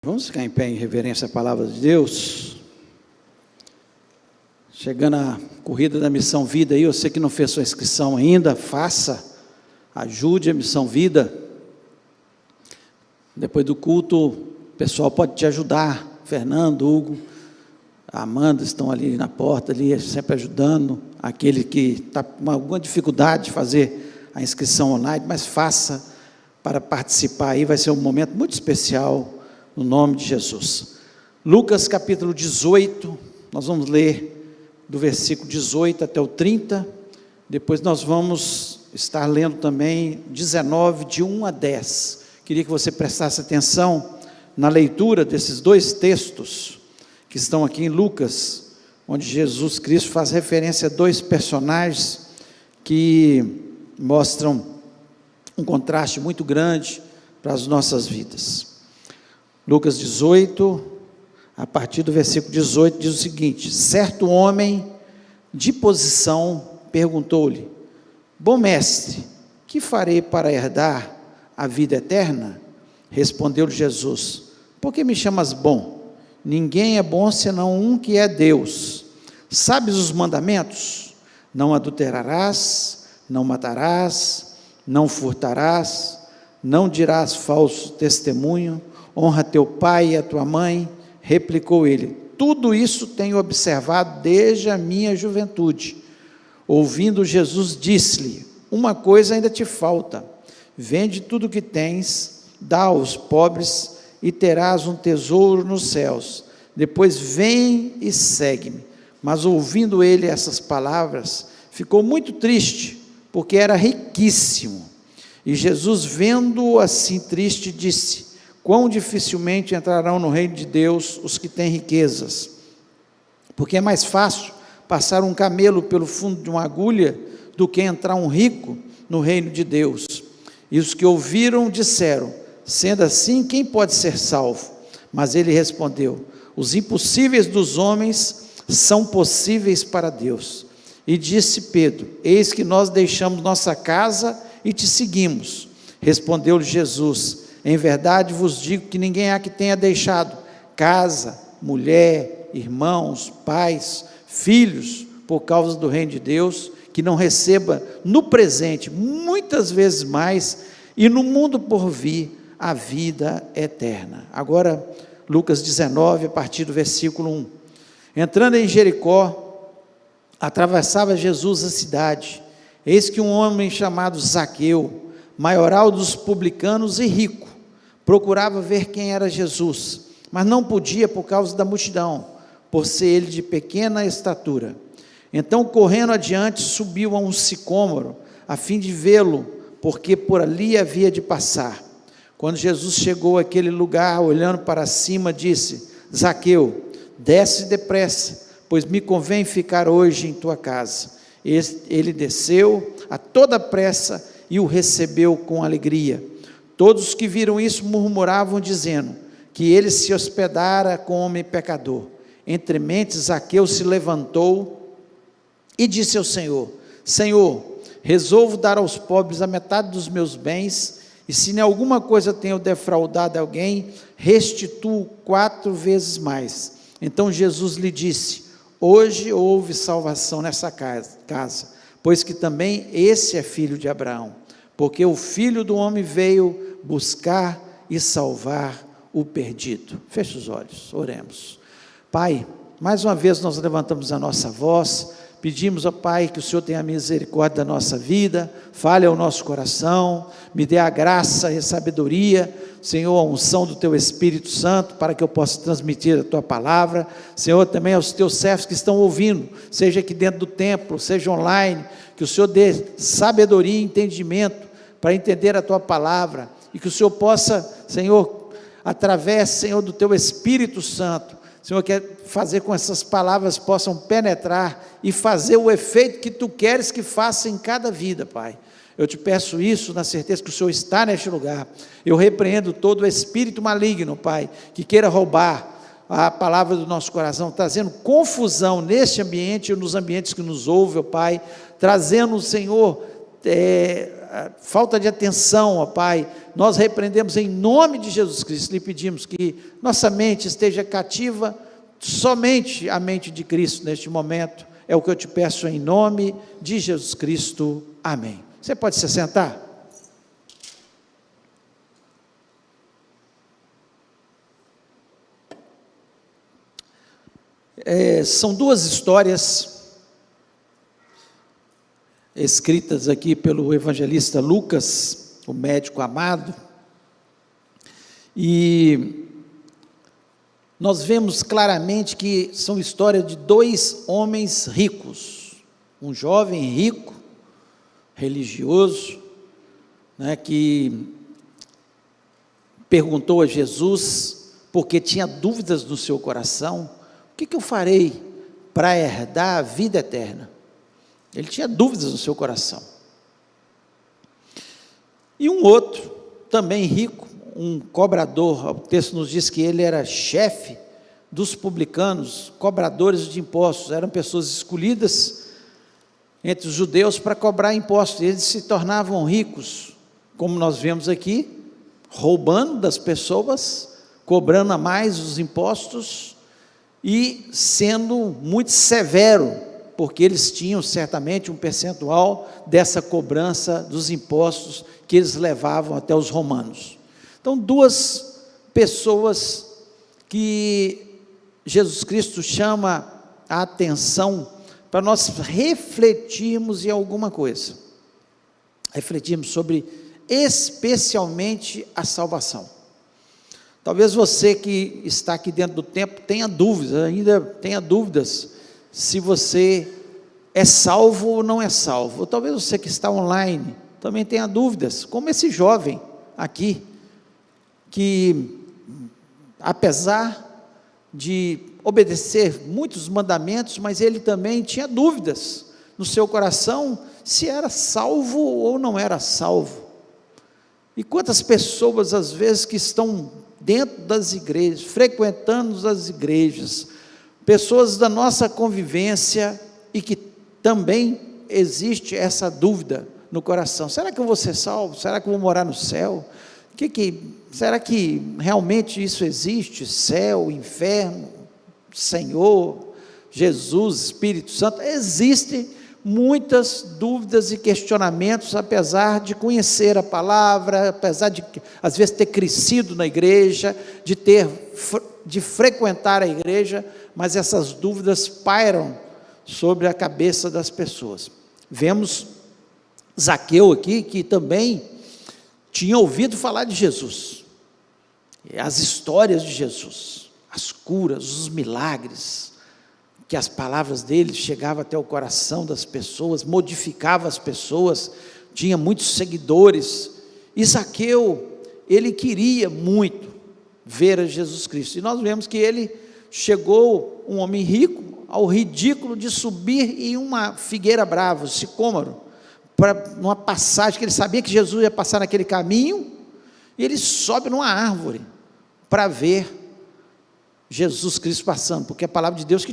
Vamos ficar em pé em reverência à palavra de Deus. Chegando à corrida da Missão Vida aí, você que não fez sua inscrição ainda, faça, ajude a Missão Vida. Depois do culto, o pessoal pode te ajudar. Fernando, Hugo, a Amanda estão ali na porta, ali, sempre ajudando. Aquele que está com alguma dificuldade de fazer a inscrição online, mas faça para participar aí, vai ser um momento muito especial, no nome de Jesus. Lucas capítulo 18, nós vamos ler do versículo 18 até o 30, depois nós vamos estar lendo também 19, de 1 a 10. Queria que você prestasse atenção na leitura desses dois textos, que estão aqui em Lucas, onde Jesus Cristo faz referência a dois personagens, que mostram um contraste muito grande para as nossas vidas. Lucas 18, a partir do versículo 18, diz o seguinte: certo homem de posição perguntou-lhe: bom mestre, que farei para herdar a vida eterna? Respondeu-lhe Jesus: por que me chamas bom? Ninguém é bom senão um que é Deus. Sabes os mandamentos? Não adulterarás, não matarás, não furtarás, não dirás falso testemunho, honra teu pai e a tua mãe. Replicou ele: tudo isso tenho observado desde a minha juventude. Ouvindo Jesus, disse-lhe: uma coisa ainda te falta, vende tudo o que tens, dá aos pobres, e terás um tesouro nos céus, depois vem e segue-me. Mas ouvindo ele essas palavras, ficou muito triste, porque era riquíssimo. E Jesus, vendo-o assim triste, disse: quão dificilmente entrarão no reino de Deus os que têm riquezas, porque é mais fácil passar um camelo pelo fundo de uma agulha, do que entrar um rico no reino de Deus. E os que ouviram disseram: sendo assim, quem pode ser salvo? Mas ele respondeu: os impossíveis dos homens são possíveis para Deus. E disse Pedro: eis que nós deixamos nossa casa e te seguimos. Respondeu-lhe Jesus: em verdade vos digo que ninguém há que tenha deixado casa, mulher, irmãos, pais, filhos, por causa do reino de Deus, que não receba no presente muitas vezes mais, e no mundo por vir a vida eterna. Agora Lucas 19, a partir do versículo 1. Entrando em Jericó, atravessava Jesus a cidade. Eis que um homem chamado Zaqueu, maioral dos publicanos e rico, procurava ver quem era Jesus, mas não podia por causa da multidão, por ser ele de pequena estatura. Então, correndo adiante, subiu a um sicômoro, a fim de vê-lo, porque por ali havia de passar. Quando Jesus chegou àquele lugar, olhando para cima, disse: Zaqueu, desce depressa, pois me convém ficar hoje em tua casa. Ele desceu a toda pressa e o recebeu com alegria. Todos os que viram isso murmuravam, dizendo que ele se hospedara com homem pecador. Entre mentes, Zaqueu se levantou e disse ao Senhor: Senhor, resolvo dar aos pobres a metade dos meus bens, e se em alguma coisa tenho defraudado alguém, restituo 4 vezes mais. Então Jesus lhe disse: hoje houve salvação nessa casa, pois que também esse é filho de Abraão, porque o Filho do Homem veio buscar e salvar o perdido. Feche os olhos, oremos. Pai, mais uma vez nós levantamos a nossa voz, pedimos ao Pai que o Senhor tenha misericórdia da nossa vida, fale ao nosso coração, me dê a graça e a sabedoria, Senhor, a unção do Teu Espírito Santo, para que eu possa transmitir a Tua palavra. Senhor, também aos Teus servos que estão ouvindo, seja aqui dentro do templo, seja online, que o Senhor dê sabedoria e entendimento para entender a Tua palavra, e que o Senhor possa, Senhor, através, Senhor, do Teu Espírito Santo, Senhor, quer fazer com que essas palavras possam penetrar e fazer o efeito que Tu queres que faça em cada vida, Pai. Eu te peço isso na certeza que o Senhor está neste lugar. Eu repreendo todo o espírito maligno, Pai, que queira roubar a palavra do nosso coração, trazendo confusão neste ambiente e nos ambientes que nos ouvem, Pai, trazendo, Senhor, falta de atenção, ó Pai, nós repreendemos em nome de Jesus Cristo, lhe pedimos que nossa mente esteja cativa somente à mente de Cristo neste momento, é o que eu te peço em nome de Jesus Cristo, amém. Você pode se sentar? São duas histórias escritas aqui pelo evangelista Lucas, o médico amado, e nós vemos claramente que são histórias de dois homens ricos, um jovem rico, religioso, né, que perguntou a Jesus, porque tinha dúvidas no seu coração, o que eu farei para herdar a vida eterna? Ele tinha dúvidas no seu coração. E um outro, também rico, um cobrador, o texto nos diz que ele era chefe dos publicanos, cobradores de impostos, eram pessoas escolhidas entre os judeus para cobrar impostos, e eles se tornavam ricos, como nós vemos aqui, roubando das pessoas, cobrando a mais os impostos, e sendo muito severo, porque eles tinham certamente um percentual dessa cobrança dos impostos que eles levavam até os romanos. Então, duas pessoas que Jesus Cristo chama a atenção para nós refletirmos em alguma coisa, refletirmos sobre especialmente a salvação. Talvez você que está aqui dentro do templo tenha dúvidas, ainda tenha dúvidas se você é salvo ou não é salvo. Ou talvez você que está online também tenha dúvidas, como esse jovem aqui, que apesar de obedecer muitos mandamentos, mas ele também tinha dúvidas no seu coração se era salvo ou não era salvo. E quantas pessoas às vezes que estão dentro das igrejas, frequentando as igrejas, pessoas da nossa convivência, e que também existe essa dúvida no coração: será que eu vou ser salvo? Será que eu vou morar no céu? Será que realmente isso existe? Céu, inferno, Senhor, Jesus, Espírito Santo? Existem muitas dúvidas e questionamentos, apesar de conhecer a palavra, apesar de às vezes ter crescido na igreja, de frequentar a igreja, mas essas dúvidas pairam sobre a cabeça das pessoas. Vemos Zaqueu aqui, que também tinha ouvido falar de Jesus, as histórias de Jesus, as curas, os milagres, que as palavras dele chegavam até o coração das pessoas, modificava as pessoas, tinha muitos seguidores. E Zaqueu, ele queria muito ver a Jesus Cristo, e nós vemos que ele chegou, um homem rico, ao ridículo de subir em uma figueira brava, sicômoro, numa passagem, que ele sabia que Jesus ia passar naquele caminho, e ele sobe numa árvore, para ver Jesus Cristo passando, porque a palavra de Deus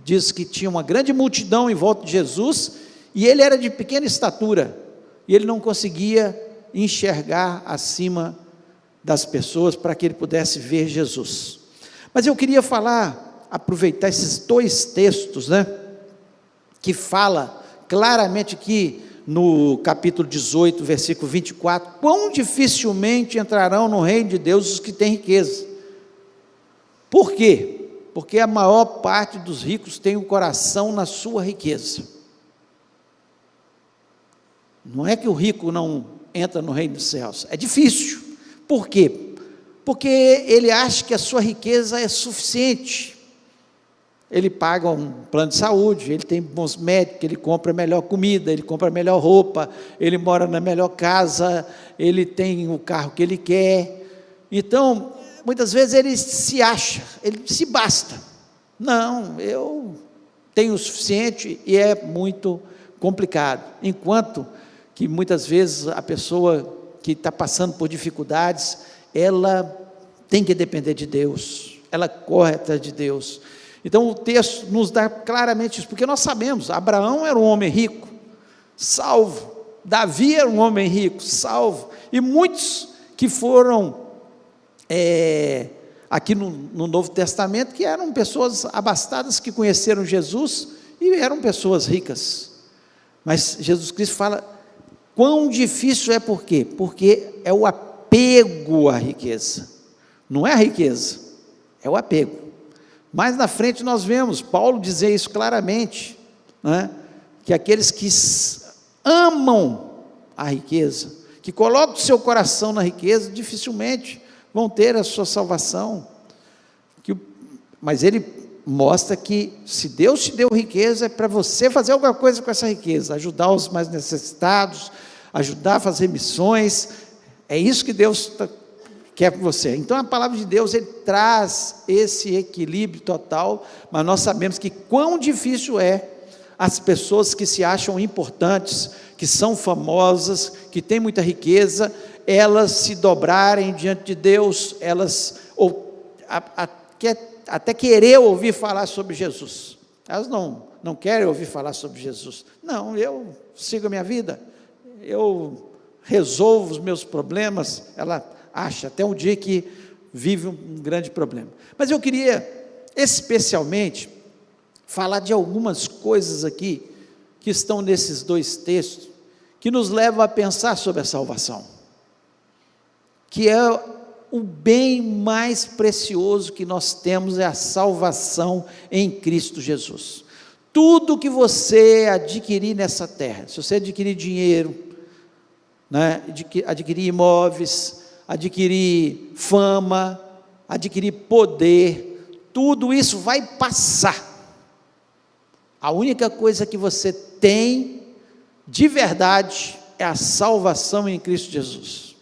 diz que tinha uma grande multidão em volta de Jesus, e ele era de pequena estatura, e ele não conseguia enxergar acima das pessoas, para que ele pudesse ver Jesus. Mas eu queria aproveitar esses dois textos, né, que fala claramente aqui, no capítulo 18, versículo 24, quão dificilmente entrarão no reino de Deus os que têm riqueza. Por quê? Porque a maior parte dos ricos tem o coração na sua riqueza. Não é que o rico não entra no reino dos céus, é difícil. Por quê? Porque ele acha que a sua riqueza é suficiente. Ele paga um plano de saúde, ele tem bons médicos, ele compra melhor comida, ele compra melhor roupa, ele mora na melhor casa, ele tem o carro que ele quer. Então, muitas vezes ele se acha, ele se basta. Não, eu tenho o suficiente, e é muito complicado. Enquanto que muitas vezes a pessoa que está passando por dificuldades, ela tem que depender de Deus, ela corre atrás de Deus. Então o texto nos dá claramente isso, porque nós sabemos, Abraão era um homem rico, salvo, Davi era um homem rico, salvo, e muitos que foram aqui no Novo Testamento, que eram pessoas abastadas, que conheceram Jesus, e eram pessoas ricas, mas Jesus Cristo fala, quão difícil é, por quê? Porque é o apego à riqueza, não é a riqueza, é o apego. Mais na frente nós vemos Paulo dizer isso claramente, né? Que aqueles que amam a riqueza, que colocam o seu coração na riqueza, dificilmente vão ter a sua salvação. Mas ele mostra que se Deus te deu riqueza, é para você fazer alguma coisa com essa riqueza, ajudar os mais necessitados, ajudar a fazer missões, é isso que Deus quer para você. Então a palavra de Deus, ele traz esse equilíbrio total, mas nós sabemos que quão difícil é as pessoas que se acham importantes, que são famosas, que têm muita riqueza, elas se dobrarem diante de Deus, elas até querer ouvir falar sobre Jesus, elas não querem ouvir falar sobre Jesus, não, eu sigo a minha vida, eu resolvo os meus problemas, ela acha, até um dia que vive um grande problema. Mas eu queria especialmente falar de algumas coisas aqui, que estão nesses dois textos, que nos levam a pensar sobre a salvação, que é o bem mais precioso que nós temos, é a salvação em Cristo Jesus. Tudo que você adquirir nessa terra, se você adquirir dinheiro, né, adquirir imóveis, adquirir fama, adquirir poder, tudo isso vai passar. A única coisa que você tem de verdade é a salvação em Cristo Jesus.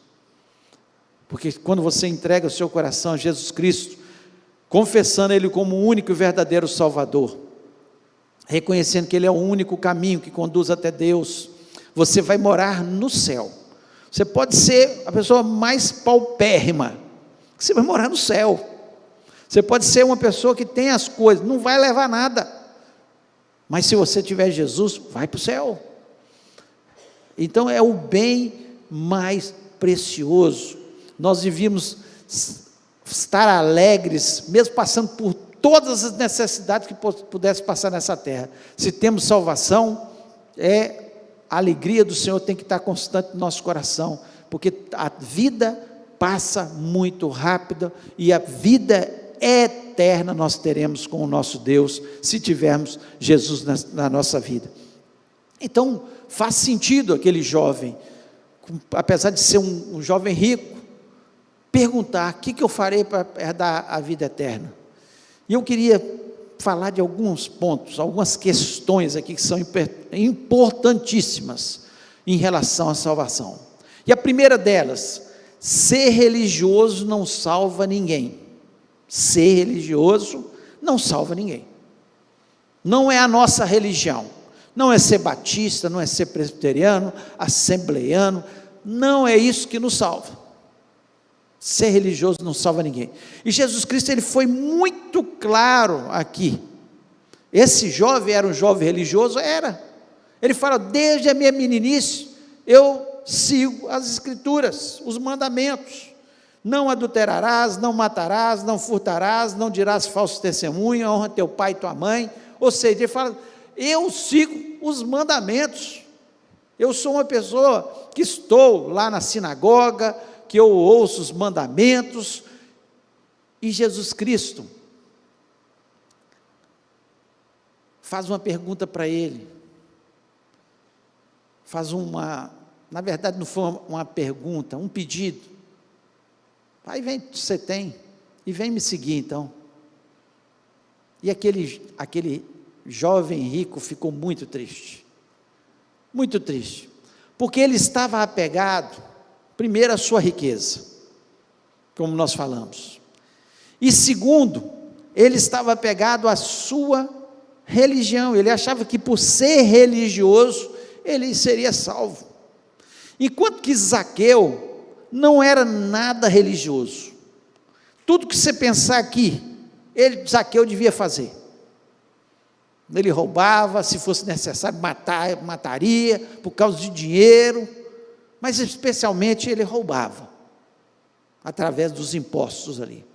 Porque quando você entrega o seu coração a Jesus Cristo, confessando Ele como o único e verdadeiro Salvador, reconhecendo que Ele é o único caminho que conduz até Deus, você vai morar no céu. Você pode ser a pessoa mais paupérrima, você vai morar no céu. Você pode ser uma pessoa que tem as coisas, não vai levar nada, mas se você tiver Jesus, vai para o céu. Então é o bem mais precioso. Nós devíamos estar alegres, mesmo passando por todas as necessidades que pudesse passar nessa terra. Se temos salvação, a alegria do Senhor tem que estar constante no nosso coração, porque a vida passa muito rápida, e a vida eterna nós teremos com o nosso Deus, se tivermos Jesus na nossa vida. Então faz sentido aquele jovem, apesar de ser um jovem rico, perguntar, o que eu farei para herdar a vida eterna? E eu queria falar de alguns pontos, algumas questões aqui que são importantíssimas em relação à salvação. E a primeira delas, ser religioso não salva ninguém. Ser religioso não salva ninguém. Não é a nossa religião, não é ser batista, não é ser presbiteriano, assembleiano, não é isso que nos salva. Ser religioso não salva ninguém. E Jesus Cristo, ele foi muito claro aqui. Esse jovem era um jovem religioso? Era. Ele fala, desde a minha meninice, eu sigo as escrituras, os mandamentos. Não adulterarás, não matarás, não furtarás, não dirás falso testemunho, honra teu pai e tua mãe. Ou seja, ele fala, eu sigo os mandamentos. Eu sou uma pessoa que estou lá na sinagoga, que eu ouço os mandamentos. E Jesus Cristo faz uma pergunta para ele, na verdade não foi uma pergunta, um pedido. Aí vem, você tem, e vem me seguir então. E aquele jovem rico ficou muito triste, porque ele estava apegado, primeiro, à sua riqueza, como nós falamos, e segundo, ele estava apegado à sua religião. Ele achava que por ser religioso, ele seria salvo, enquanto que Zaqueu não era nada religioso. Tudo que você pensar aqui, Zaqueu devia fazer. Ele roubava, se fosse necessário mataria por causa de dinheiro, mas especialmente ele roubava, através dos impostos ali.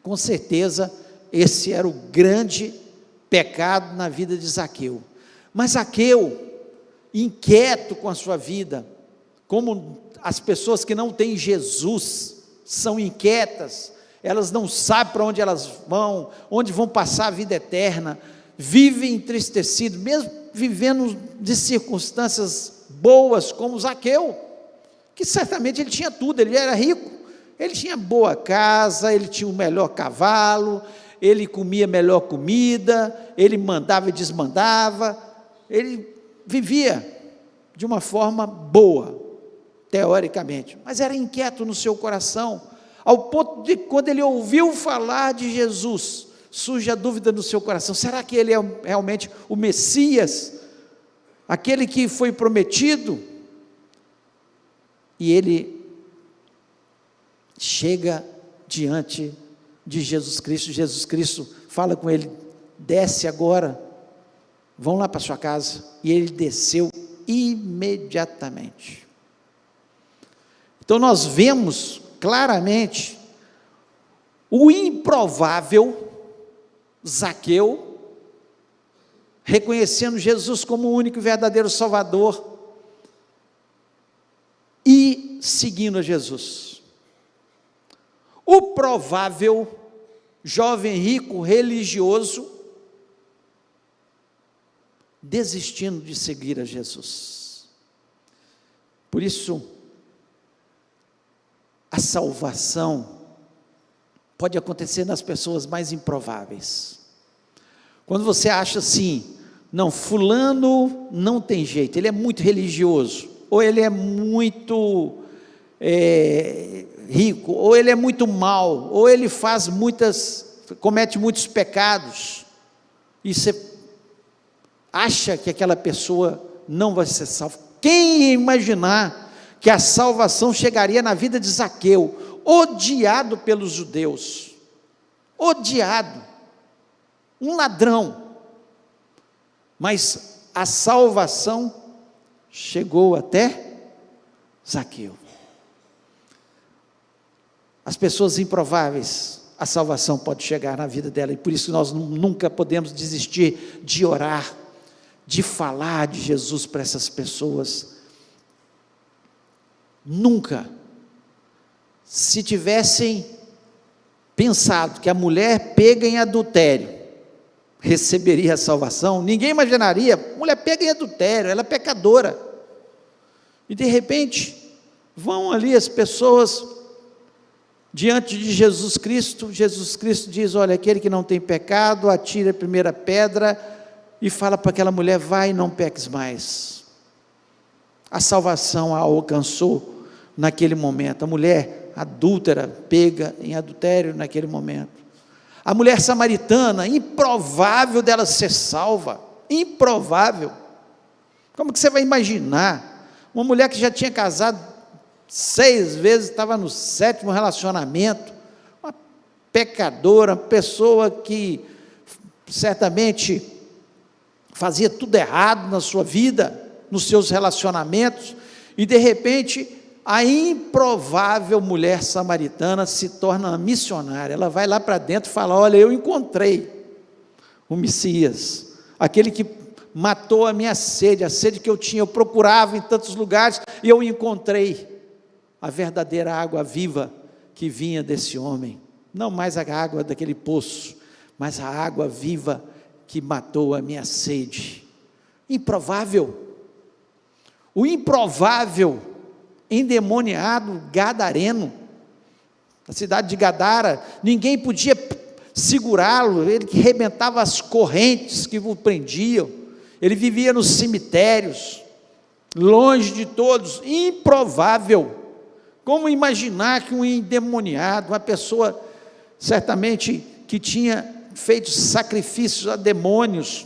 Com certeza, esse era o grande pecado na vida de Zaqueu. Mas Zaqueu, inquieto com a sua vida, como as pessoas que não têm Jesus são inquietas, elas não sabem para onde elas vão, onde vão passar a vida eterna, vivem entristecidos, mesmo vivendo de circunstâncias boas, como Zaqueu, que certamente ele tinha tudo, ele era rico, ele tinha boa casa, ele tinha o melhor cavalo, ele comia melhor comida, ele mandava e desmandava, ele vivia de uma forma boa, teoricamente, mas era inquieto no seu coração, ao ponto de quando ele ouviu falar de Jesus, surge a dúvida no seu coração: será que ele é realmente o Messias, aquele que foi prometido? E ele chega diante de Jesus Cristo fala com ele: desce agora, vão lá para sua casa. E ele desceu imediatamente. Então nós vemos claramente o improvável Zaqueu reconhecendo Jesus como o único e verdadeiro Salvador e seguindo a Jesus. O provável jovem rico religioso desistindo de seguir a Jesus. Por isso, a salvação pode acontecer nas pessoas mais improváveis. Quando você acha assim: não, fulano não tem jeito, ele é muito religioso, ou ele é muito rico, ou ele é muito mau, ou ele comete muitos pecados, e você acha que aquela pessoa não vai ser salva. Quem ia imaginar que a salvação chegaria na vida de Zaqueu, odiado pelos judeus, odiado, um ladrão, mas a salvação chegou até Zaqueu. As pessoas improváveis, a salvação pode chegar na vida dela, e por isso nós nunca podemos desistir de orar, de falar de Jesus para essas pessoas. Nunca. Se tivessem pensado que a mulher pega em adultério receberia a salvação, ninguém imaginaria: mulher pega em adultério, ela é pecadora, e de repente vão ali as pessoas diante de Jesus Cristo diz: olha, aquele que não tem pecado, atire a primeira pedra, e fala para aquela mulher: vai e não peques mais. A salvação a alcançou naquele momento. A mulher adúltera, pega em adultério naquele momento. A mulher samaritana, improvável dela ser salva, improvável. Como que você vai imaginar? Uma mulher que já tinha casado 6 vezes, estava no 7º relacionamento, uma pecadora, uma pessoa que certamente fazia tudo errado na sua vida, nos seus relacionamentos, e de repente a improvável mulher samaritana se torna uma missionária. Ela vai lá para dentro e fala: olha, eu encontrei o Messias, aquele que matou a minha sede, a sede que eu tinha, eu procurava em tantos lugares, e eu encontrei a verdadeira água viva que vinha desse homem, não mais a água daquele poço, mas a água viva que matou a minha sede. Improvável. O improvável endemoniado gadareno, na cidade de Gadara, ninguém podia segurá-lo, ele que rebentava as correntes que o prendiam, ele vivia nos cemitérios, longe de todos. Improvável. Como imaginar que um endemoniado, uma pessoa certamente que tinha feito sacrifícios a demônios,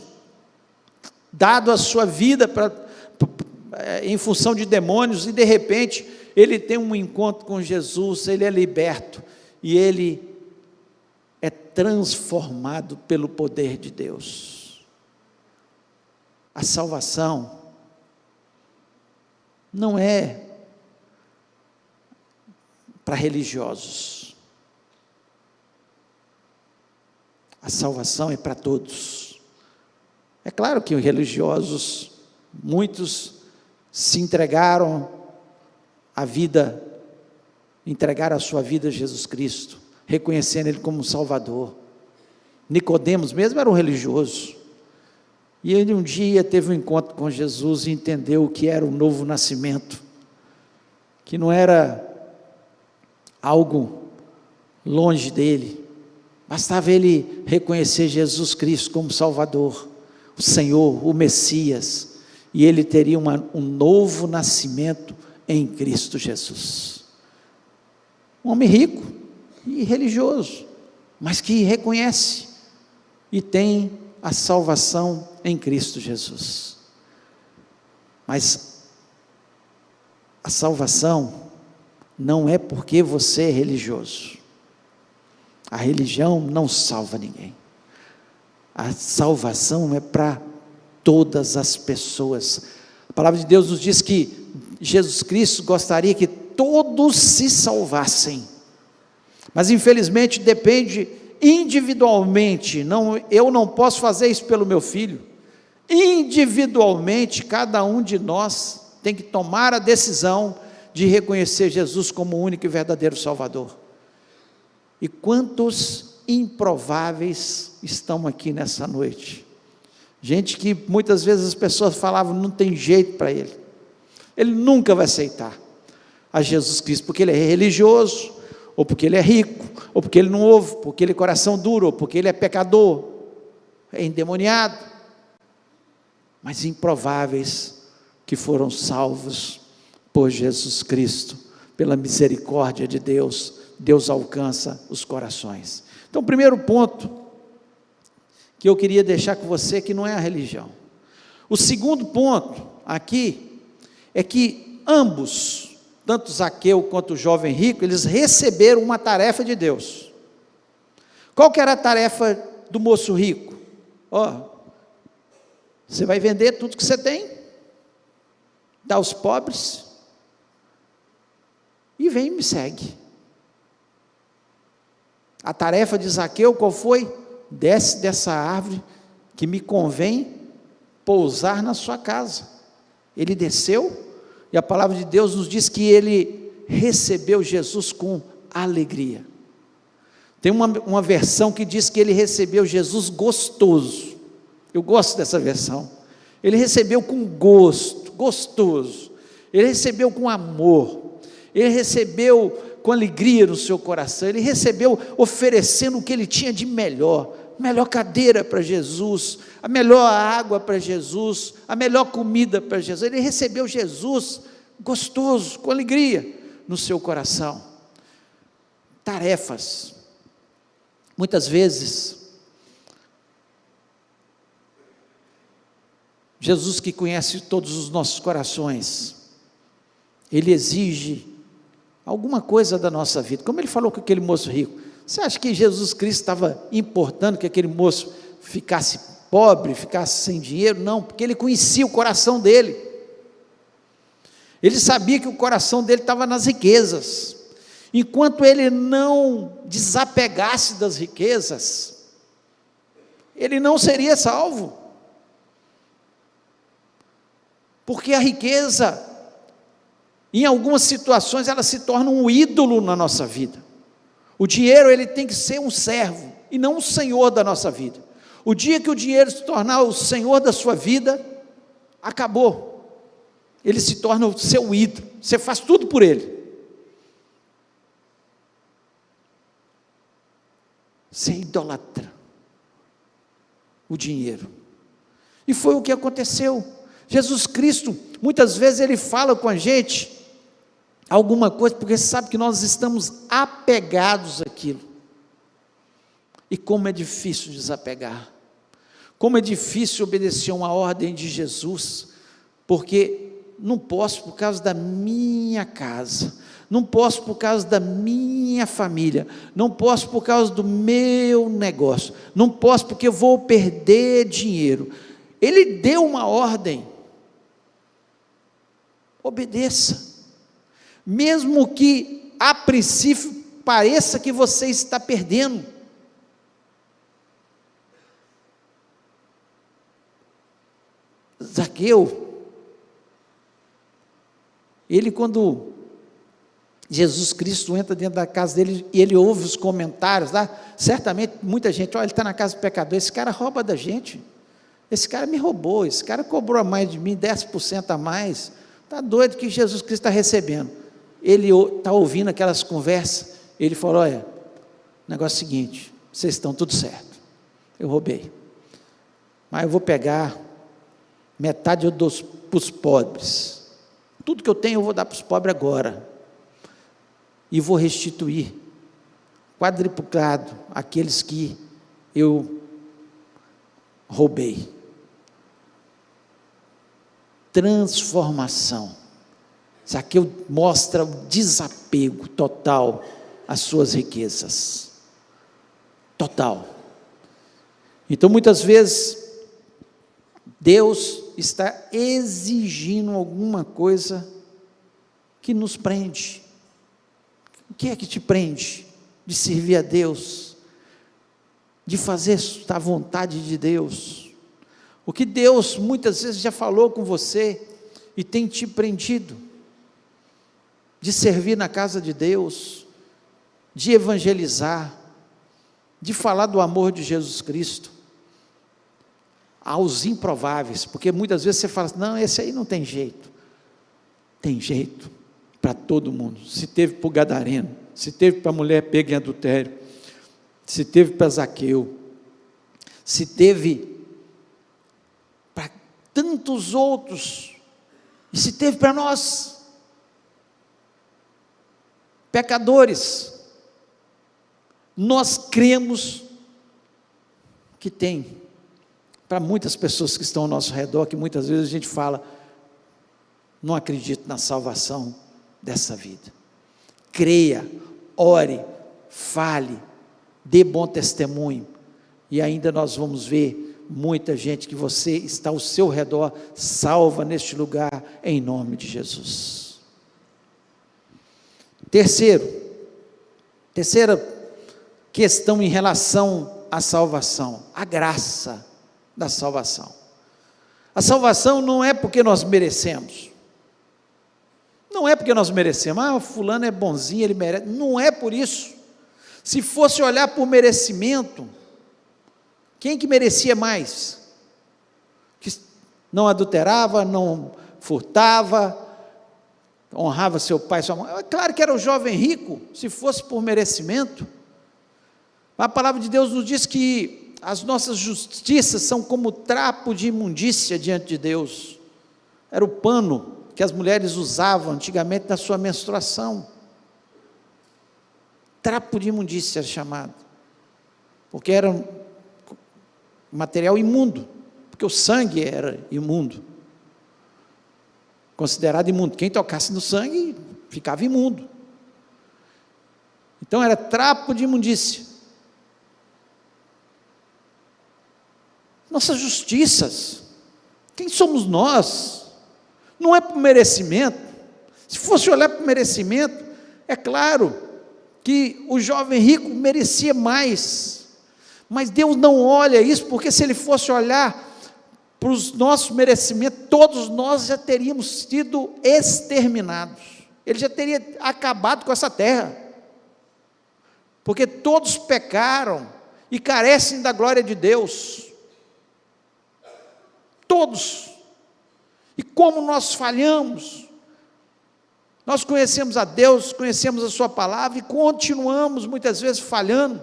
dado a sua vida em função de demônios, e de repente ele tem um encontro com Jesus, ele é liberto, e ele é transformado pelo poder de Deus. A salvação não é para religiosos. A salvação é para todos. É claro que os religiosos, muitos se entregaram a vida, entregaram a sua vida a Jesus Cristo, reconhecendo Ele como Salvador. Nicodemos mesmo era um religioso, e ele um dia teve um encontro com Jesus e entendeu o que era o novo nascimento, que não era algo longe dele, bastava ele reconhecer Jesus Cristo como Salvador, o Senhor, o Messias, e ele teria um novo nascimento em Cristo Jesus. Um homem rico e religioso, mas que reconhece e tem a salvação em Cristo Jesus. Mas a salvação não é porque você é religioso. A religião não salva ninguém. A salvação é para todas as pessoas. A palavra de Deus nos diz que Jesus Cristo gostaria que todos se salvassem, mas infelizmente depende individualmente. Eu não posso fazer isso pelo meu filho. Individualmente, cada um de nós tem que tomar a decisão de reconhecer Jesus como o único e verdadeiro Salvador. E quantos improváveis estão aqui nessa noite? Gente que muitas vezes as pessoas falavam, não tem jeito para ele nunca vai aceitar a Jesus Cristo, porque ele é religioso, ou porque ele é rico, ou porque ele não ouve, porque ele é coração duro, ou porque ele é pecador, é endemoniado. Mas improváveis que foram salvos por Jesus Cristo, pela misericórdia de Deus, Deus alcança os corações. Então, o primeiro ponto que eu queria deixar com você, que não é a religião. O segundo ponto aqui, é que ambos, tanto Zaqueu quanto o jovem rico, eles receberam uma tarefa de Deus. Qual que era a tarefa do moço rico? Você vai vender tudo que você tem, dá aos pobres, e vem e me segue. A tarefa de Zaqueu qual foi? Desce dessa árvore, que me convém pousar na sua casa. Ele desceu, e a palavra de Deus nos diz que ele recebeu Jesus com alegria. Tem uma versão que diz que ele recebeu Jesus gostoso. Eu gosto dessa versão. Ele recebeu com gosto, gostoso. Ele recebeu com amor. Ele recebeu com alegria no seu coração. Ele recebeu oferecendo o que ele tinha de melhor. A melhor cadeira para Jesus, a melhor água para Jesus, a melhor comida para Jesus. Ele recebeu Jesus gostoso, com alegria no seu coração. Tarefas. Muitas vezes, Jesus, que conhece todos os nossos corações, Ele exige alguma coisa da nossa vida, como Ele falou com aquele moço rico. Você acha que Jesus Cristo estava importando que aquele moço ficasse pobre, ficasse sem dinheiro? Não, porque Ele conhecia o coração dele. Ele sabia que o coração dele estava nas riquezas. Enquanto ele não desapegasse das riquezas, ele não seria salvo. Porque a riqueza, em algumas situações, ela se torna um ídolo na nossa vida. O dinheiro, ele tem que ser um servo, e não um senhor da nossa vida. O dia que o dinheiro se tornar o senhor da sua vida, acabou. Ele se torna o seu ídolo, você faz tudo por ele. Você idolatra o dinheiro. E foi o que aconteceu. Jesus Cristo, muitas vezes ele fala com a gente alguma coisa, porque sabe que nós estamos apegados àquilo. E como é difícil desapegar. Como é difícil obedecer uma ordem de Jesus, porque não posso por causa da minha casa, não posso por causa da minha família, não posso por causa do meu negócio, não posso porque eu vou perder dinheiro. Ele deu uma ordem: obedeça, mesmo que a princípio pareça que você está perdendo. Zaqueu, ele, quando Jesus Cristo entra dentro da casa dele e ele ouve os comentários lá, certamente muita gente: olha, ele está na casa do pecador, esse cara rouba da gente, esse cara me roubou, esse cara cobrou a mais de mim, 10% a mais, está doido que Jesus Cristo está recebendo. Ele está ouvindo aquelas conversas, ele falou: olha, o negócio é o seguinte, vocês estão tudo certo, eu roubei, mas eu vou pegar metade, eu dou para os pobres, tudo que eu tenho eu vou dar para os pobres agora, e vou restituir, quadruplicado, aqueles que eu roubei. Transformação. Zaqueu mostra o desapego total às suas riquezas, total. Então, muitas vezes, Deus está exigindo alguma coisa que nos prende. O que é que te prende de servir a Deus, de fazer a vontade de Deus? O que Deus muitas vezes já falou com você e tem te prendido de servir na casa de Deus, de evangelizar, de falar do amor de Jesus Cristo aos improváveis, porque muitas vezes você fala: não, esse aí não tem jeito. Tem jeito para todo mundo. Se teve para o gadareno, se teve para a mulher pega em adultério, se teve para Zaqueu, se teve para tantos outros, e se teve para nós, pecadores. Nós cremos que tem para muitas pessoas que estão ao nosso redor, que muitas vezes a gente fala: não acredito na salvação dessa vida. Creia, ore, fale, dê bom testemunho, e ainda nós vamos ver muita gente que você está ao seu redor salva neste lugar, em nome de Jesus. Terceira questão em relação à salvação, a graça da salvação. A salvação não é porque nós merecemos, não é porque nós merecemos, fulano é bonzinho, ele merece, não é por isso. Se fosse olhar por merecimento, quem que merecia mais? Que não adulterava, não furtava, honrava seu pai e sua mãe? É claro que era o jovem rico, se fosse por merecimento. A palavra de Deus nos diz que as nossas justiças são como trapo de imundícia diante de Deus. Era o pano que as mulheres usavam antigamente na sua menstruação. Trapo de imundícia era chamado, porque era um material imundo, porque o sangue era imundo, considerado imundo. Quem tocasse no sangue ficava imundo. Então era trapo de imundícia. Nossas justiças, quem somos nós? Não é por merecimento. Se fosse olhar por merecimento, é claro que o jovem rico merecia mais, mas Deus não olha isso, porque se Ele fosse olhar para os nossos merecimentos, todos nós já teríamos sido exterminados, Ele já teria acabado com essa terra, porque todos pecaram e carecem da glória de Deus, todos. E como nós falhamos, nós conhecemos a Deus, conhecemos a sua palavra e continuamos muitas vezes falhando,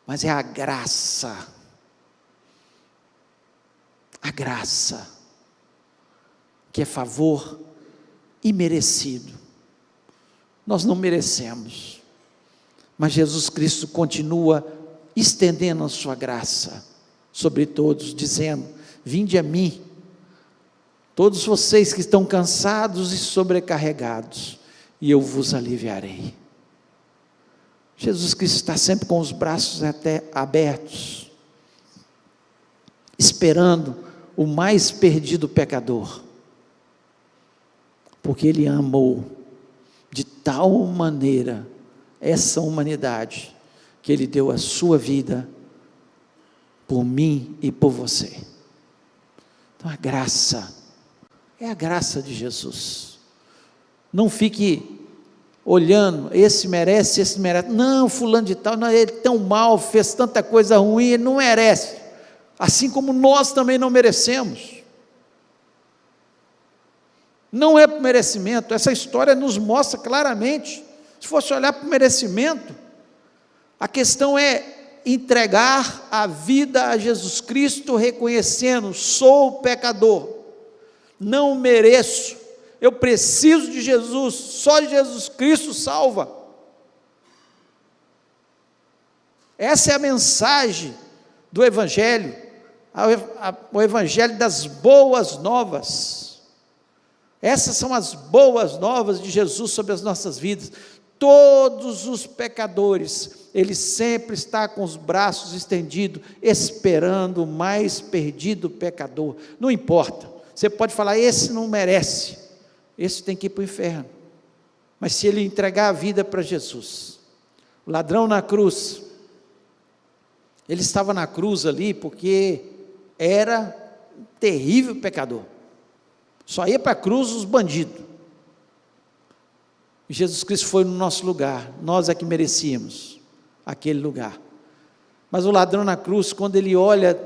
mas é a graça, que é favor imerecido. Nós não merecemos, mas Jesus Cristo continua estendendo a sua graça sobre todos, dizendo: vinde a mim, todos vocês que estão cansados e sobrecarregados, e eu vos aliviarei. Jesus Cristo está sempre com os braços até abertos, esperando o mais perdido pecador, porque Ele amou de tal maneira essa humanidade, que Ele deu a sua vida por mim e por você. Então a graça, é a graça de Jesus. Não fique olhando, esse merece, não, fulano de tal, não, ele tão mal, fez tanta coisa ruim, ele não merece, assim como nós também não merecemos. Não é por merecimento, essa história nos mostra claramente. Se fosse olhar para o merecimento, a questão é entregar a vida a Jesus Cristo, reconhecendo: sou pecador, não mereço, eu preciso de Jesus, só Jesus Cristo salva. Essa é a mensagem do Evangelho, o Evangelho das boas novas. Essas são as boas novas de Jesus sobre as nossas vidas. Todos os pecadores, Ele sempre está com os braços estendidos, esperando o mais perdido pecador. Não importa, você pode falar: esse não merece, esse tem que ir para o inferno. Mas se ele entregar a vida para Jesus, o ladrão na cruz, ele estava na cruz ali porque era um terrível pecador, só ia para a cruz os bandidos. E Jesus Cristo foi no nosso lugar, nós é que merecíamos aquele lugar. Mas o ladrão na cruz, quando ele olha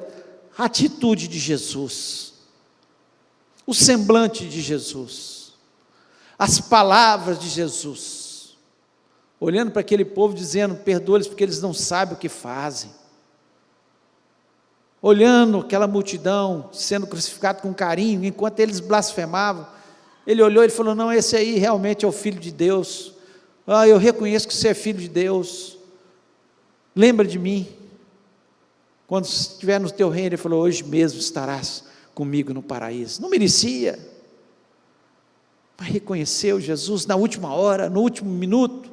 a atitude de Jesus, o semblante de Jesus, as palavras de Jesus, olhando para aquele povo dizendo: perdoa-lhes porque eles não sabem o que fazem, olhando aquela multidão sendo crucificado com carinho, enquanto eles blasfemavam, ele olhou e falou: não, esse aí realmente é o Filho de Deus, eu reconheço que você é Filho de Deus, lembra de mim, quando estiver no teu reino. Ele falou: hoje mesmo estarás comigo no paraíso. Não merecia, mas reconheceu Jesus na última hora, no último minuto,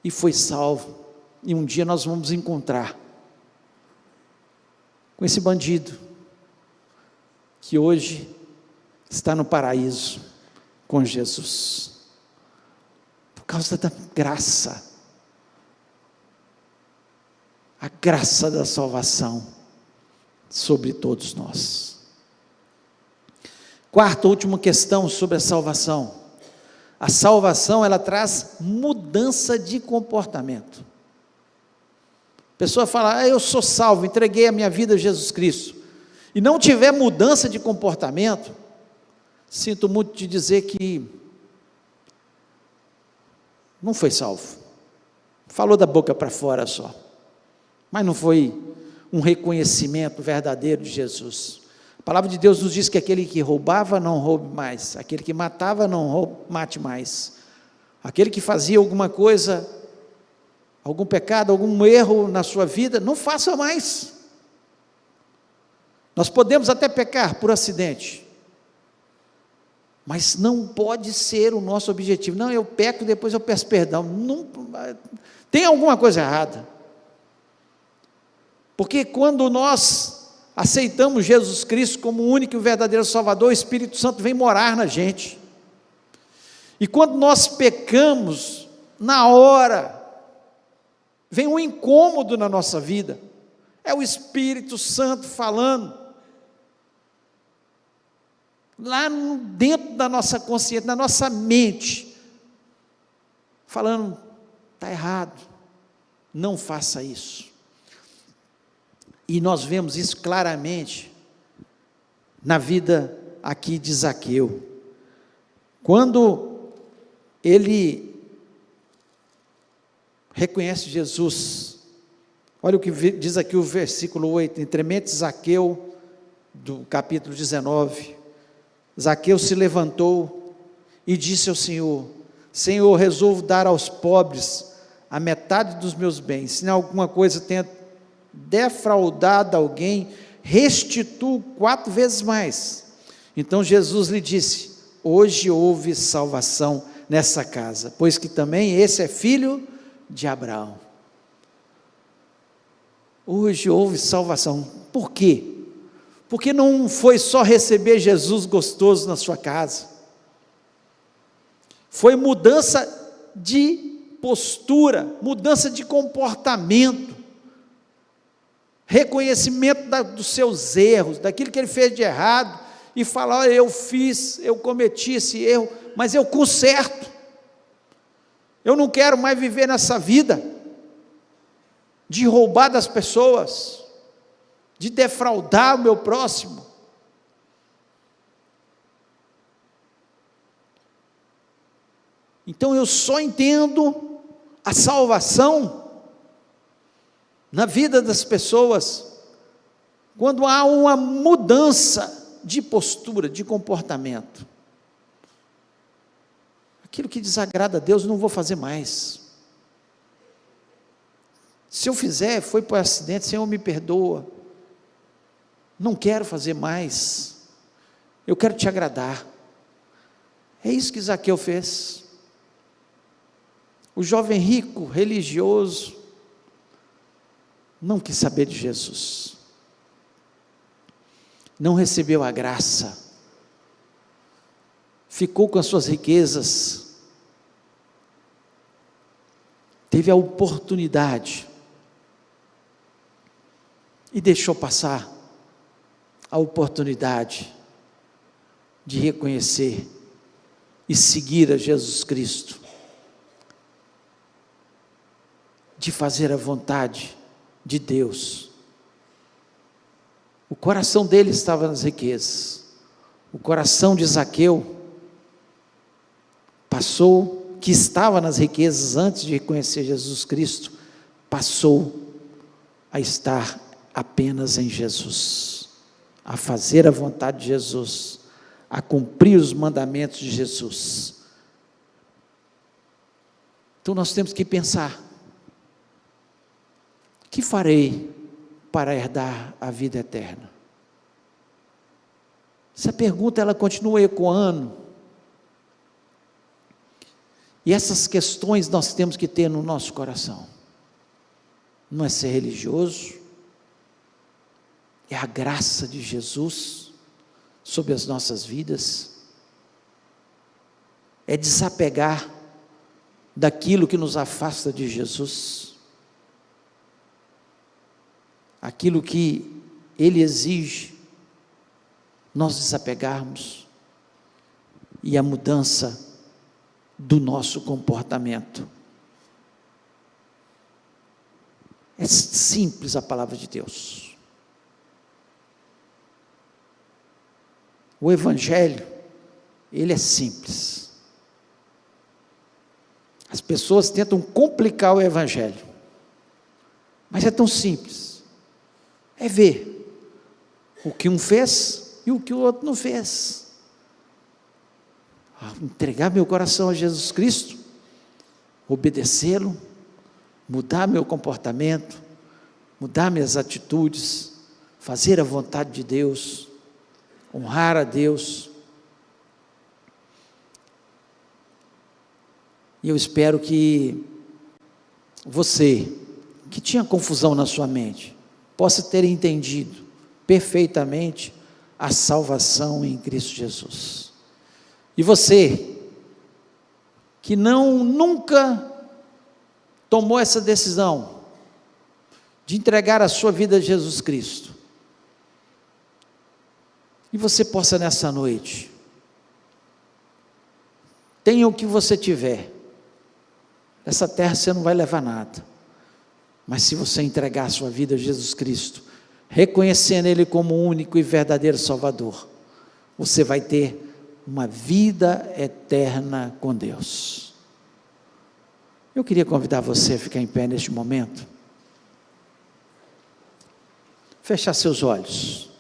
e foi salvo. E um dia nós vamos encontrar com esse bandido, que hoje está no paraíso com Jesus, por causa da graça, a graça da salvação sobre todos nós. Quarta, última questão sobre a salvação. A salvação, ela traz mudança de comportamento. A pessoa fala: eu sou salvo, entreguei a minha vida a Jesus Cristo, e não tiver mudança de comportamento, sinto muito te dizer que não foi salvo, falou da boca para fora só, mas não foi um reconhecimento verdadeiro de Jesus. A palavra de Deus nos diz que aquele que roubava, não roube mais, aquele que matava, não mate mais, aquele que fazia alguma coisa, algum pecado, algum erro na sua vida, não faça mais. Nós podemos até pecar por acidente, mas não pode ser o nosso objetivo. Não, eu peco, depois eu peço perdão. Não, tem alguma coisa errada, porque quando nós aceitamos Jesus Cristo como o único e verdadeiro Salvador, o Espírito Santo vem morar na gente, e quando nós pecamos, na hora, vem um incômodo na nossa vida, é o Espírito Santo falando, lá dentro da nossa consciência, na nossa mente, falando: está errado, não faça isso. E nós vemos isso claramente na vida aqui de Zaqueu, quando ele reconhece Jesus. Olha o que diz aqui o versículo 8: entremente Zaqueu, do capítulo 19, Zaqueu se levantou e disse ao Senhor: Senhor, resolvo dar aos pobres a metade dos meus bens, se em alguma coisa tenha defraudado alguém, restituo 4 vezes mais. Então Jesus lhe disse: hoje houve salvação nessa casa, pois que também esse é filho de Abraão. Hoje houve salvação. Por quê? Porque não foi só receber Jesus gostoso na sua casa, foi mudança de postura, mudança de comportamento, reconhecimento dos seus erros, daquilo que ele fez de errado, e falar: olha, eu cometi esse erro, mas eu conserto, eu não quero mais viver nessa vida, de roubar das pessoas, de defraudar o meu próximo. Então eu só entendo a salvação na vida das pessoas quando há uma mudança de postura, de comportamento. Aquilo que desagrada a Deus, não vou fazer mais. Se eu fizer, foi por acidente, Senhor, me perdoa. Não quero fazer mais. Eu quero te agradar. É isso que Zaqueu fez. O jovem rico, religioso, não quis saber de Jesus. Não recebeu a graça. Ficou com as suas riquezas. Teve a oportunidade e deixou passar a oportunidade de reconhecer e seguir a Jesus Cristo, de fazer a vontade de Deus. O coração dele estava nas riquezas, o coração de Zaqueu que estava nas riquezas antes de reconhecer Jesus Cristo, passou a estar apenas em Jesus, a fazer a vontade de Jesus, a cumprir os mandamentos de Jesus. Então nós temos que pensar: o que farei para herdar a vida eterna? Essa pergunta ela continua ecoando, e essas questões nós temos que ter no nosso coração. Não é ser religioso, é a graça de Jesus sobre as nossas vidas, é desapegar daquilo que nos afasta de Jesus, aquilo que Ele exige, nós desapegarmos, e a mudança do nosso comportamento. É simples a palavra de Deus. O Evangelho, ele é simples. As pessoas tentam complicar o Evangelho, mas é tão simples. É ver o que um fez e o que o outro não fez. Entregar meu coração a Jesus Cristo, obedecê-lo, mudar meu comportamento, mudar minhas atitudes, fazer a vontade de Deus, honrar a Deus. E eu espero que você, que tinha confusão na sua mente, possa ter entendido perfeitamente a salvação em Cristo Jesus. E você, que nunca tomou essa decisão de entregar a sua vida a Jesus Cristo, e você possa nessa noite, tenha o que você tiver, essa terra você não vai levar nada, mas se você entregar a sua vida a Jesus Cristo, reconhecendo Ele como o único e verdadeiro Salvador, você vai ter uma vida eterna com Deus. Eu queria convidar você a ficar em pé neste momento, fechar seus olhos,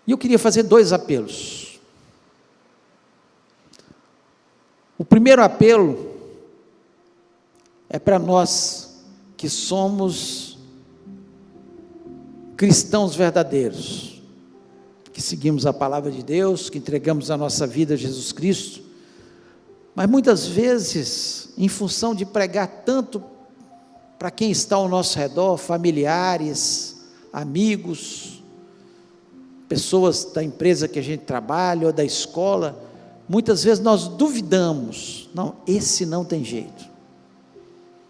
e eu queria fazer 2 apelos. O primeiro apelo é para nós que somos cristãos verdadeiros, que seguimos a palavra de Deus, que entregamos a nossa vida a Jesus Cristo, mas muitas vezes, em função de pregar tanto para quem está ao nosso redor, familiares, amigos, pessoas da empresa que a gente trabalha, ou da escola, muitas vezes nós duvidamos, não, esse não tem jeito.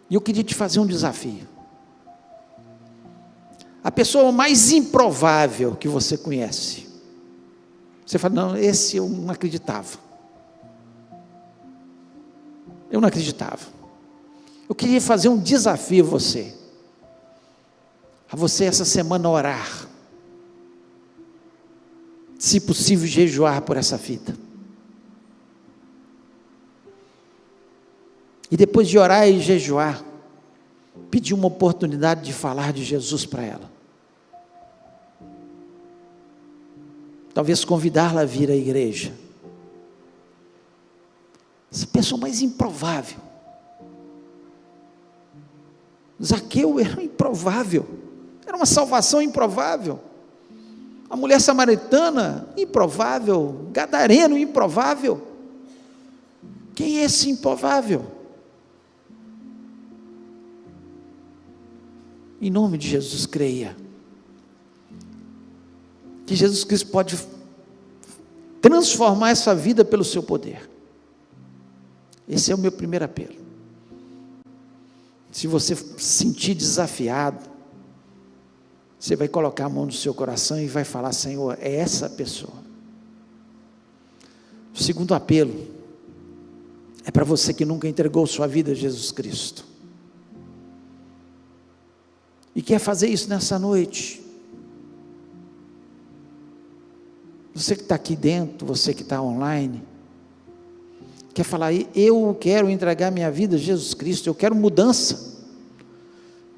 E eu queria te fazer um desafio. A pessoa mais improvável que você conhece, você fala, não, esse eu não acreditava. Eu não acreditava. Eu queria fazer um desafio a você essa semana orar, se possível jejuar por essa vida, e depois de orar e jejuar, pedir uma oportunidade de falar de Jesus para ela, talvez convidá-la a vir à igreja. Essa pessoa mais improvável, Zaqueu era improvável, era uma salvação improvável, a mulher samaritana, improvável, gadareno, improvável. Quem é esse improvável? Em nome de Jesus, creia que Jesus Cristo pode transformar essa vida pelo seu poder. Esse é o meu primeiro apelo. Se você se sentir desafiado, você vai colocar a mão no seu coração e vai falar, Senhor, é essa pessoa. O segundo apelo é para você que nunca entregou sua vida a Jesus Cristo e quer fazer isso nessa noite. Você que está aqui dentro, você que está online, quer falar, eu quero entregar minha vida a Jesus Cristo, eu quero mudança.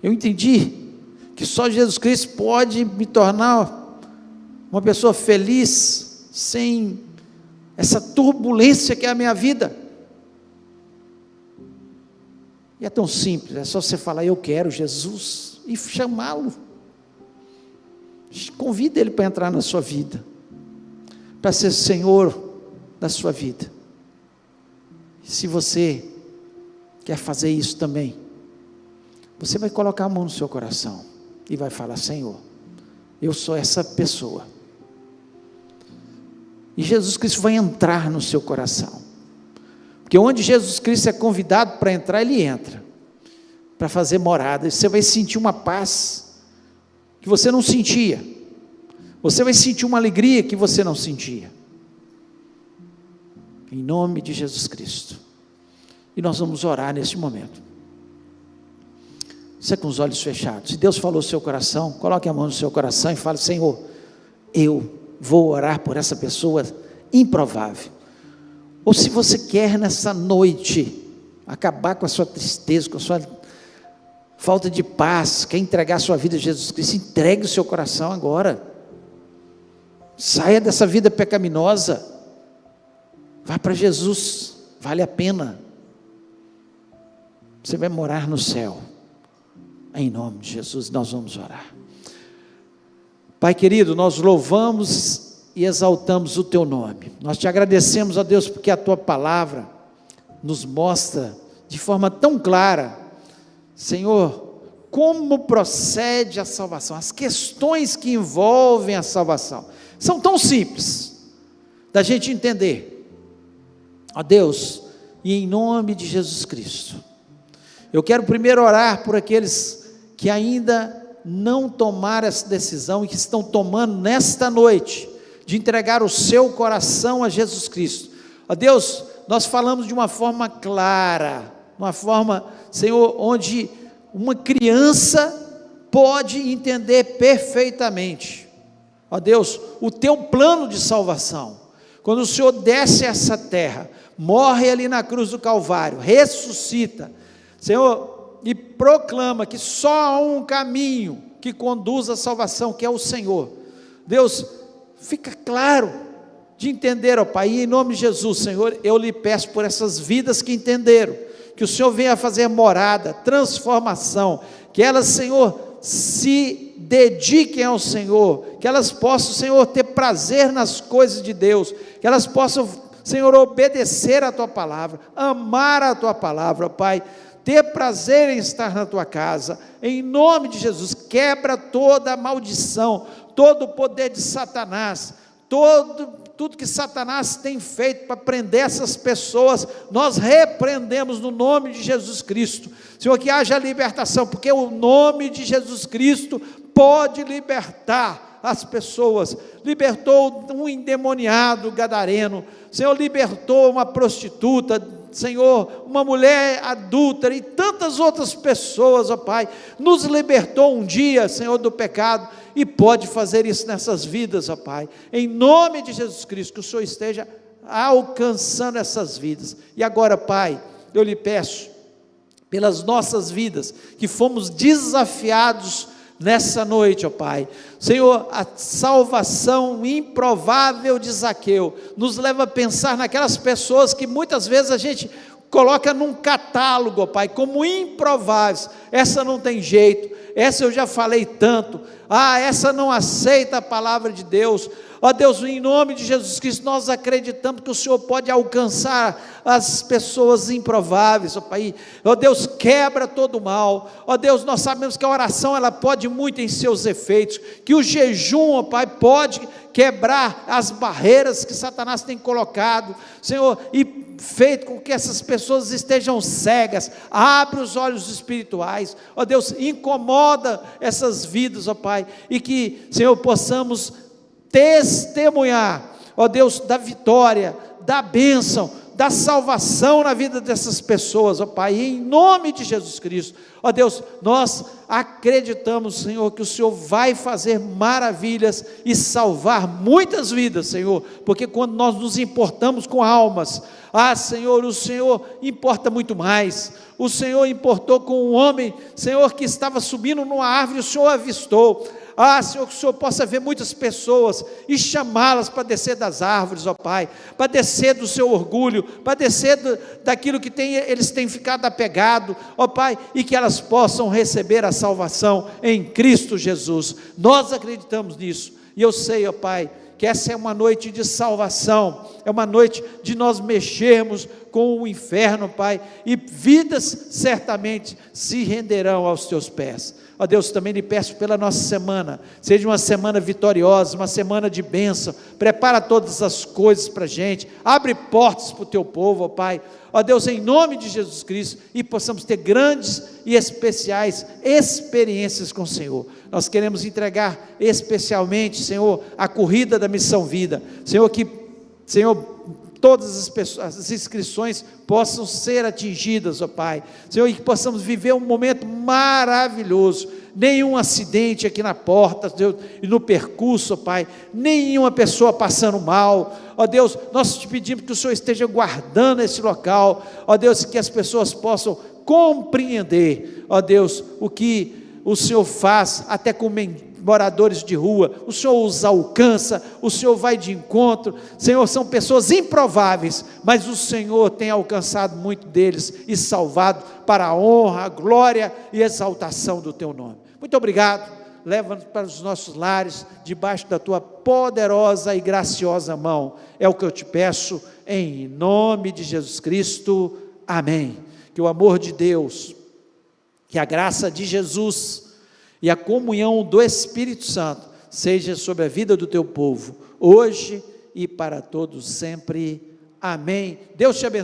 Eu entendi que só Jesus Cristo pode me tornar uma pessoa feliz, sem essa turbulência que é a minha vida. E é tão simples, é só você falar, eu quero Jesus, e chamá-lo. Convida Ele para entrar na sua vida, para ser Senhor da sua vida. Se você quer fazer isso também, você vai colocar a mão no seu coração e vai falar, Senhor, eu sou essa pessoa. E Jesus Cristo vai entrar no seu coração, porque onde Jesus Cristo é convidado para entrar, Ele entra, para fazer morada, e você vai sentir uma paz que você não sentia, você vai sentir uma alegria que você não sentia, em nome de Jesus Cristo. E nós vamos orar neste momento, você com os olhos fechados. Se Deus falou no seu coração, coloque a mão no seu coração e fale, Senhor, eu vou orar por essa pessoa improvável. Ou se você quer nessa noite acabar com a sua tristeza, com a sua falta de paz, quer entregar a sua vida a Jesus Cristo, entregue o seu coração agora, saia dessa vida pecaminosa, vá para Jesus, vale a pena, você vai morar no céu. Em nome de Jesus nós vamos orar. Pai querido, nós louvamos e exaltamos o Teu nome, nós Te agradecemos, ó Deus, porque a Tua palavra nos mostra de forma tão clara, Senhor, como procede a salvação, as questões que envolvem a salvação, são tão simples, da gente entender, ó Deus, e em nome de Jesus Cristo, eu quero primeiro orar por aqueles que ainda não tomaram essa decisão e que estão tomando nesta noite, de entregar o seu coração a Jesus Cristo. Ó Deus, nós falamos de uma forma clara, uma forma, Senhor, onde uma criança pode entender perfeitamente, ó Deus, o Teu plano de salvação. Quando o Senhor desce a essa terra, morre ali na cruz do Calvário, ressuscita, Senhor, e proclama que só há um caminho que conduz à salvação, que é o Senhor. Deus, fica claro de entender, ó Pai, e em nome de Jesus, Senhor, eu lhe peço por essas vidas que entenderam, que o Senhor venha fazer morada, transformação, que elas, Senhor, se dediquem ao Senhor, que elas possam, Senhor, ter prazer nas coisas de Deus, que elas possam, Senhor, obedecer a Tua palavra, amar a Tua palavra, Pai, ter prazer em estar na Tua casa, em nome de Jesus. Quebra toda a maldição, todo o poder de Satanás, tudo que Satanás tem feito para prender essas pessoas, nós repreendemos no nome de Jesus Cristo, Senhor, que haja libertação, porque o nome de Jesus Cristo pode libertar as pessoas. Libertou um endemoniado gadareno, Senhor, libertou uma prostituta, Senhor, uma mulher adúltera e tantas outras pessoas, ó Pai, nos libertou um dia, Senhor, do pecado, e pode fazer isso nessas vidas, ó Pai, em nome de Jesus Cristo, que o Senhor esteja alcançando essas vidas. E agora, Pai, eu lhe peço, pelas nossas vidas, que fomos desafiados nessa noite, ó Pai, Senhor, a salvação improvável de Zaqueu, nos leva a pensar naquelas pessoas que muitas vezes a gente coloca num catálogo, ó Pai, como improváveis. Essa não tem jeito, essa eu já falei tanto, essa não aceita a palavra de Deus. Ó Deus, em nome de Jesus Cristo, nós acreditamos que o Senhor pode alcançar as pessoas improváveis, ó Pai. Ó Deus, quebra todo o mal. Ó Deus, nós sabemos que a oração, ela pode muito em seus efeitos, que o jejum, ó Pai, pode quebrar as barreiras que Satanás tem colocado, Senhor, e feito com que essas pessoas estejam cegas. Abre os olhos espirituais, ó Deus, incomoda essas vidas, ó Pai, e que, Senhor, possamos testemunhar, ó Deus, da vitória, da bênção, da salvação na vida dessas pessoas, ó Pai, em nome de Jesus Cristo. Ó Deus, nós acreditamos, Senhor, que o Senhor vai fazer maravilhas e salvar muitas vidas, Senhor, porque quando nós nos importamos com almas, Senhor, o Senhor importa muito mais. O Senhor importou com um homem, Senhor, que estava subindo numa árvore, o Senhor avistou. Senhor, que o Senhor possa ver muitas pessoas e chamá-las para descer das árvores, ó Pai, para descer do seu orgulho, para descer daquilo que eles têm ficado apegados, ó Pai, e que elas possam receber a salvação em Cristo Jesus. Nós acreditamos nisso, e eu sei, ó Pai, que essa é uma noite de salvação, é uma noite de nós mexermos com o inferno, Pai, e vidas certamente se renderão aos Teus pés. Ó Deus, também lhe peço pela nossa semana, seja uma semana vitoriosa, uma semana de bênção, prepara todas as coisas para a gente, abre portas para o Teu povo, ó Pai, ó Deus, em nome de Jesus Cristo, e possamos ter grandes e especiais experiências com o Senhor. Nós queremos entregar especialmente, Senhor, a corrida da Missão Vida, Senhor, todas as pessoas, as inscrições possam ser atingidas, ó Pai, Senhor, e que possamos viver um momento maravilhoso, nenhum acidente aqui na porta, Deus, e no percurso, ó Pai, nenhuma pessoa passando mal, ó Deus, nós te pedimos que o Senhor esteja guardando esse local, ó Deus, que as pessoas possam compreender, ó Deus, o que o Senhor faz, até com moradores de rua, o Senhor os alcança, o Senhor vai de encontro, Senhor, são pessoas improváveis, mas o Senhor tem alcançado muito deles e salvado para a honra, a glória e exaltação do Teu nome. Muito obrigado, leva-nos para os nossos lares, debaixo da Tua poderosa e graciosa mão, é o que eu te peço, em nome de Jesus Cristo, amém. Que o amor de Deus, que a graça de Jesus e a comunhão do Espírito Santo seja sobre a vida do Teu povo, hoje e para todos sempre, amém. Deus te abençoe.